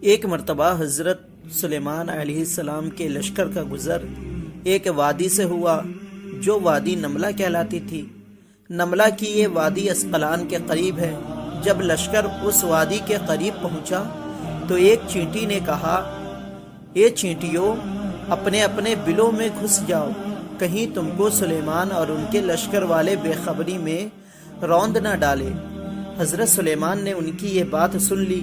ایک مرتبہ حضرت سلیمان علیہ السلام کے لشکر کا گزر ایک وادی سے ہوا جو وادی نملہ کہلاتی تھی۔ نملہ کی یہ وادی اسقلان کے قریب ہے۔ جب لشکر اس وادی کے قریب پہنچا تو ایک چینٹی نے کہا، اے چینٹیوں، اپنے اپنے بلوں میں گھس جاؤ، کہیں تم کو سلیمان اور ان کے لشکر والے بے خبری میں روند نہ ڈالے۔ حضرت سلیمان نے ان کی یہ بات سن لی،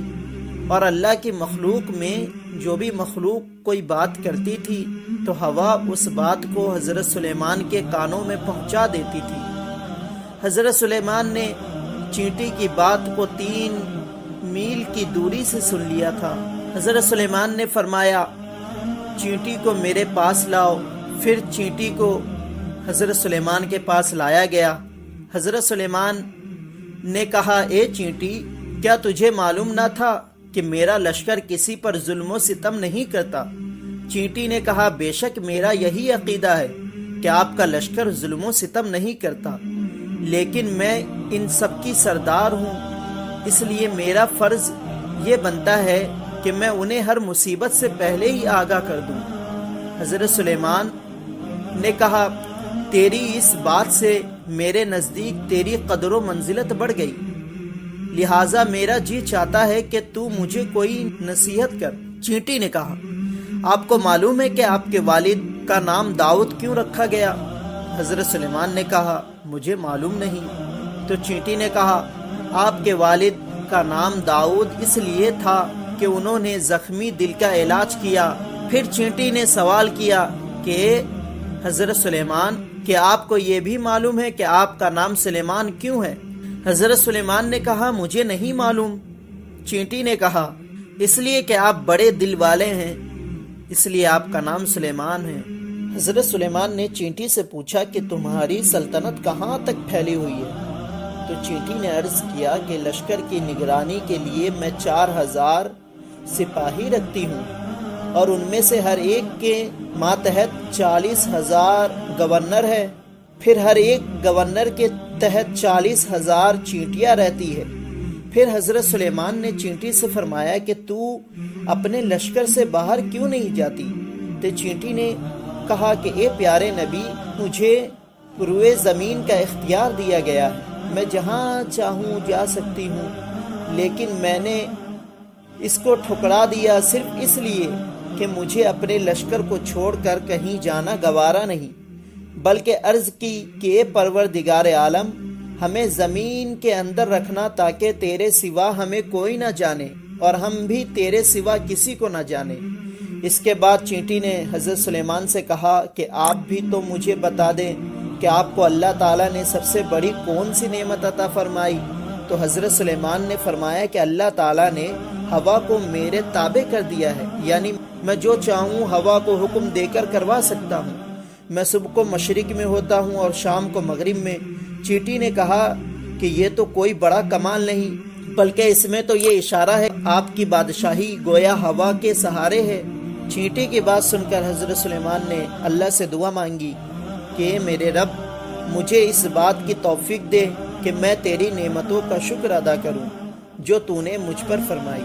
اور اللہ کی مخلوق میں جو بھی مخلوق کوئی بات کرتی تھی تو ہوا اس بات کو حضرت سلیمان کے کانوں میں پہنچا دیتی تھی۔ حضرت سلیمان نے چینٹی کی بات کو 3 میل کی دوری سے سن لیا تھا۔ حضرت سلیمان نے فرمایا، چینٹی کو میرے پاس لاؤ۔ پھر چینٹی کو حضرت سلیمان کے پاس لایا گیا۔ حضرت سلیمان نے کہا، اے چینٹی، کیا تجھے معلوم نہ تھا کہ میرا لشکر کسی پر ظلم و ستم نہیں کرتا؟ چینٹی نے کہا، بے شک میرا یہی عقیدہ ہے کہ آپ کا لشکر ظلم و ستم نہیں کرتا، لیکن میں ان سب کی سردار ہوں، اس لیے میرا فرض یہ بنتا ہے کہ میں انہیں ہر مصیبت سے پہلے ہی آگاہ کر دوں۔ حضرت سلیمان نے کہا، تیری اس بات سے میرے نزدیک تیری قدر و منزلت بڑھ گئی، لہٰذا میرا جی چاہتا ہے کہ تو مجھے کوئی نصیحت کر۔ چینٹی نے کہا، آپ کو معلوم ہے کہ آپ کے والد کا نام داؤد کیوں رکھا گیا؟ حضرت سلیمان نے کہا، مجھے معلوم نہیں۔ تو چینٹی نے کہا، آپ کے والد کا نام داؤد اس لیے تھا کہ انہوں نے زخمی دل کا علاج کیا۔ پھر چینٹی نے سوال کیا کہ حضرت سلیمان، کہ آپ کو یہ بھی معلوم ہے کہ آپ کا نام سلیمان کیوں ہے؟ حضرت سلیمان نے کہا، مجھے نہیں معلوم۔ چینٹی نے کہا، اس لیے کہ آپ بڑے دل والے ہیں، اس لیے آپ کا نام سلیمان ہے۔ حضرت سلیمان نے چینٹی سے پوچھا کہ تمہاری سلطنت کہاں تک پھیلی ہوئی ہے؟ تو چینٹی نے عرض کیا کہ لشکر کی نگرانی کے لیے میں 4000 سپاہی رکھتی ہوں، اور ان میں سے ہر ایک کے ماتحت 40,000 گورنر ہے، پھر ہر ایک گورنر کے تحت 40,000 چینٹیاں رہتی ہے۔ پھر حضرت سلیمان نے چینٹی سے فرمایا کہ تو اپنے لشکر سے باہر کیوں نہیں جاتی؟ تو چینٹی نے کہا کہ اے پیارے نبی، مجھے روئے زمین کا اختیار دیا گیا ہے، میں جہاں چاہوں جا سکتی ہوں، لیکن میں نے اس کو ٹھکرا دیا صرف اس لیے کہ مجھے اپنے لشکر کو چھوڑ کر کہیں جانا گوارا نہیں، بلکہ عرض کی کہ اے پروردگار عالم، ہمیں زمین کے اندر رکھنا تاکہ تیرے سوا ہمیں کوئی نہ جانے اور ہم بھی تیرے سوا کسی کو نہ جانے۔ اس کے بعد چینٹی نے حضرت سلیمان سے کہا کہ آپ بھی تو مجھے بتا دیں کہ آپ کو اللہ تعالیٰ نے سب سے بڑی کون سی نعمت عطا فرمائی؟ تو حضرت سلیمان نے فرمایا کہ اللہ تعالیٰ نے ہوا کو میرے تابع کر دیا ہے، یعنی میں جو چاہوں ہوا کو حکم دے کر کروا سکتا ہوں۔ میں صبح کو مشرق میں ہوتا ہوں اور شام کو مغرب میں۔ چینٹی نے کہا کہ یہ تو کوئی بڑا کمال نہیں، بلکہ اس میں تو یہ اشارہ ہے آپ کی بادشاہی گویا ہوا کے سہارے ہے۔ چینٹی کی بات سن کر حضرت سلیمان نے اللہ سے دعا مانگی کہ میرے رب، مجھے اس بات کی توفیق دے کہ میں تیری نعمتوں کا شکر ادا کروں جو تو نے مجھ پر فرمائی۔